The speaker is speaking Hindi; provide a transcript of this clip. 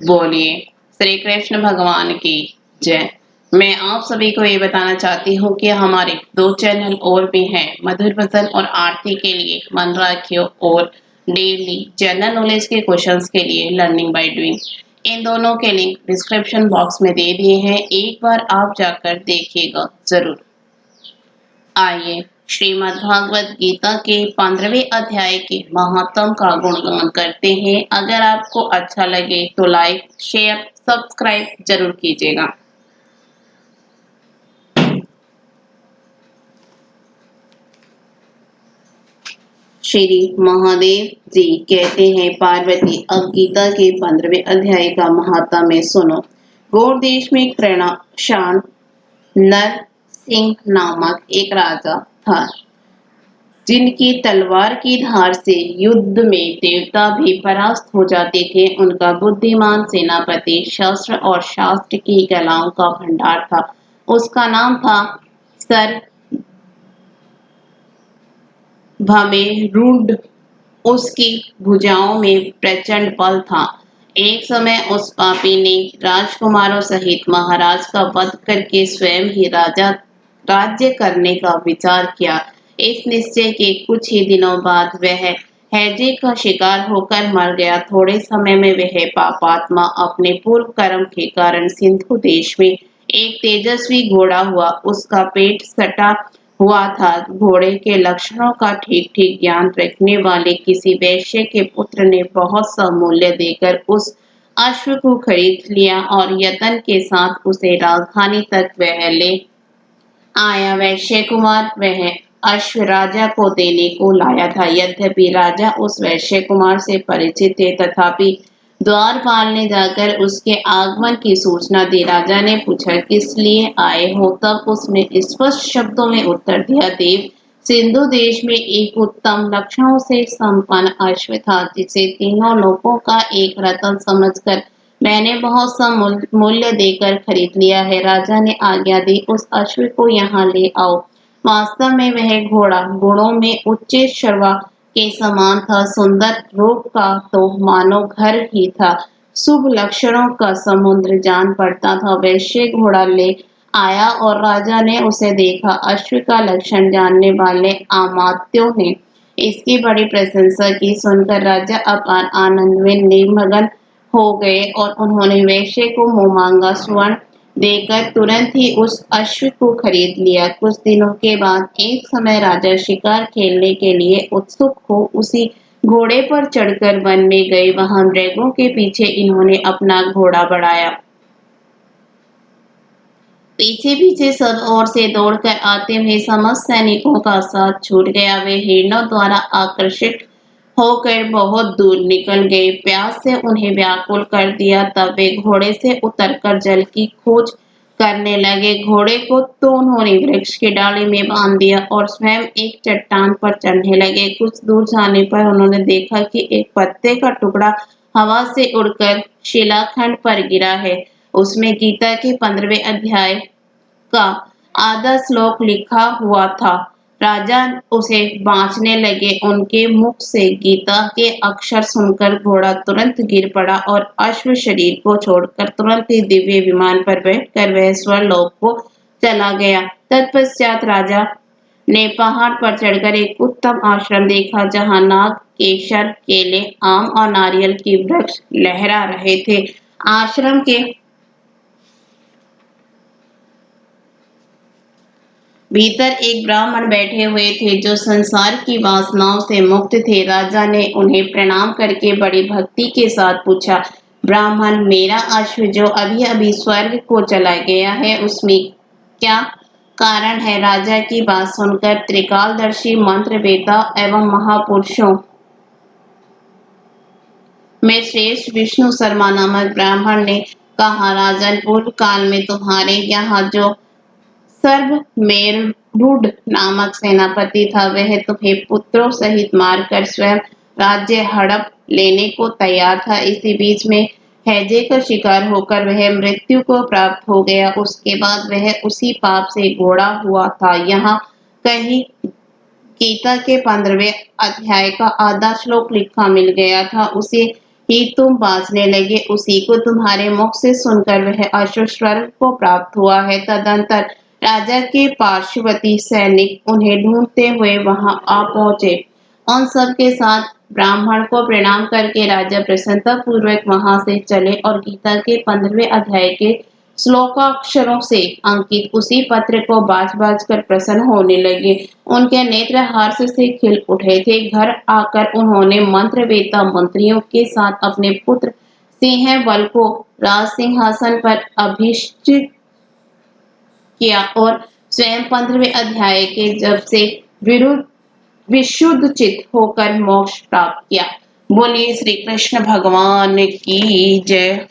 बोलिए श्री कृष्ण भगवान की जय। मैं आप सभी को ये बताना चाहती हूँ कि हमारे दो चैनल और भी हैं, मधुर भजन और आरती के लिए मन राखियो और डेली जनरल नॉलेज के क्वेश्चंस के लिए लर्निंग बाय डूइंग। इन दोनों के लिंक डिस्क्रिप्शन बॉक्स में दे दिए हैं, एक बार आप जाकर देखिएगा जरूर। आइए श्रीमद् भागवत गीता के 15वें अध्याय के महात्म का गुणगान करते हैं। अगर आपको अच्छा लगे तो लाइक शेयर सब्सक्राइब जरूर कीजिएगा। श्री महादेव जी कहते हैं, पार्वती अब गीता के 15वें अध्याय का महात्म्य सुनो। गौड़ देश में कृणाशान नर सिंह नामक एक राजा था, जिनकी तलवार की धार से युद्ध में देवता भी परास्त हो जाते थे। उनका बुद्धिमान सेनापति शस्त्र और शास्त्र की कलाओं का भंडार था। उसका नाम था सर भमेरुंड। उसकी भुजाओं में प्रचंड बल था। एक समय उस पापी ने राजकुमारों सहित महाराज का वध करके स्वयं ही राज्य करने का विचार किया। इस निश्चय के कुछ ही दिनों बाद वह हैजे का शिकार होकर मर गया। थोड़े समय में वह पापात्मा अपने पूर्व कर्म के कारण सिंधु देश में एक तेजस्वी घोड़ा हुआ। उसका पेट सटा हुआ था। घोड़े के लक्षणों का ठीक ठीक ज्ञान रखने वाले किसी वैश्य के पुत्र ने बहुत सा मूल्य देकर उस अश्व को खरीद लिया और यत्न के साथ उसे राजधानी तक वह ले आया। वैश्य कुमार वह अश्व राजा को देने को लाया था। यद्यपि राजा उस वैश्य कुमार से परिचित थे, तथापि द्वारपाल ने जाकर उसके आगमन की सूचना दी। राजा ने पूछा, किस लिए आए हो? तब उसने स्पष्ट शब्दों में उत्तर दिया, देव, सिंधु देश में एक उत्तम लक्षणों से संपन्न अश्व था, जिसे तीनों लोगों का एक रत्न समझकर मैंने बहुत सा मूल्य देकर खरीद लिया है। राजा ने आज्ञा दी, उस अश्व को यहाँ ले आओ। वास्तव में वह घोड़ा गुणों में उच्च शर्वा के समान था। सुंदर रूप का तो मानो घर ही था। शुभ लक्षणों का समुद्र जान पड़ता था। वैश्य घोड़ा ले आया और राजा ने उसे देखा। अश्व का लक्षण जानने वाले अमात्यों ने इसकी बड़ी प्रशंसा की। सुनकर राजा अपार आनंद में निमग्न हो गए और उन्होंने वैश्य को मुंह-मांगा स्वर्ण देकर तुरंत ही उस अश्व को खरीद लिया। कुछ दिनों के बाद एक समय राजा शिकार खेलने के लिए उत्सुक हो उसी घोड़े पर चढ़कर वन में गए। वहां मृगों के पीछे इन्होंने अपना घोड़ा बढ़ाया। पीछे पीछे सब ओर से दौड़कर आते हुए समस्त सैनिकों का साथ छूट गया। वे हिरणों द्वारा आकर्षित होकर बहुत दूर निकल गए। प्यास से उन्हें व्याकुल कर दिया। तब वे घोड़े से उतरकर जल की खोज करने लगे। घोड़े को तो उन्होंने वृक्ष की डाली में बांध दिया और स्वयं एक चट्टान पर चढ़ने लगे। कुछ दूर जाने पर उन्होंने देखा कि एक पत्ते का टुकड़ा हवा से उड़कर शिलाखंड पर गिरा है। उसमें गीता के 15वें अध्याय का आधा श्लोक लिखा हुआ था। राजा उसे बांचने लगे। उनके मुख से गीता के अक्षर सुनकर घोड़ा तुरंत गिर पड़ा और अश्व शरीर को छोड़कर तुरंत ही दिव्य विमान पर बैठकर वह स्वर्लोक को चला गया। तत्पश्चात राजा ने पहाड़ पर चढ़कर एक उत्तम आश्रम देखा, जहाँ नाग, केसर, केले, आम और नारियल के वृक्ष लहरा रहे थे। आश्रम के भीतर एक ब्राह्मण बैठे हुए थे, जो संसार की वासनाओं से मुक्त थे। राजा ने उन्हें प्रणाम करके बड़ी भक्ति के साथ पूछा, ब्राह्मण, मेरा अश्व जो अभी अभी स्वर्ग को चला गया है, उसमें क्या कारण है? राजा की बात सुनकर त्रिकालदर्शी मंत्र वेता एवं महापुरुषों में श्रेष्ठ विष्णु शर्मा नामक ब्राह्मण ने कहा, राजन, पूर्व काल में तुम्हारे यहाँ जो सर्वमेरुड नामक सेनापति था, वह तुम्हें पुत्रों सहित मारकर स्वयं राज्य हड़प लेने को तैयार था। इसी बीच में हैजे का शिकार होकर वह मृत्यु को प्राप्त हो गया। उसके बाद वह उसी पाप से घोड़ा हुआ था। यहाँ कहीं गीता के 15वें अध्याय का आधा श्लोक लिखा मिल गया था। उसे ही तुम बाँचने लगे, उसी को तुम्हारे मुख से सुनकर वह अश्व स्वर्ग को प्राप्त हुआ है। तदंतर राजा के पार्श्ववर्ती सैनिक उन्हें ढूंढते हुए वहां आ पहुंचे। उन सब के साथ ब्राह्मण को प्रणाम करके राजा प्रसन्नता पूर्वक वहां से चले और गीता के 15वें अध्याय के श्लोकाक्षरों से अंकित उसी पत्र को बाज-बाज कर प्रसन्न होने लगे। उनके नेत्र हर्ष से खिल उठे थे। घर आकर उन्होंने मंत्रवेत्ता मंत्रियों के साथ अपने पुत्र सिंहबल को राज सिंहासन पर अभिषिक्त किया और स्वयं 15वें अध्याय के जप से विरुद्ध विशुद्ध चित्त होकर मोक्ष प्राप्त किया। बोलिए श्री कृष्ण भगवान की जय।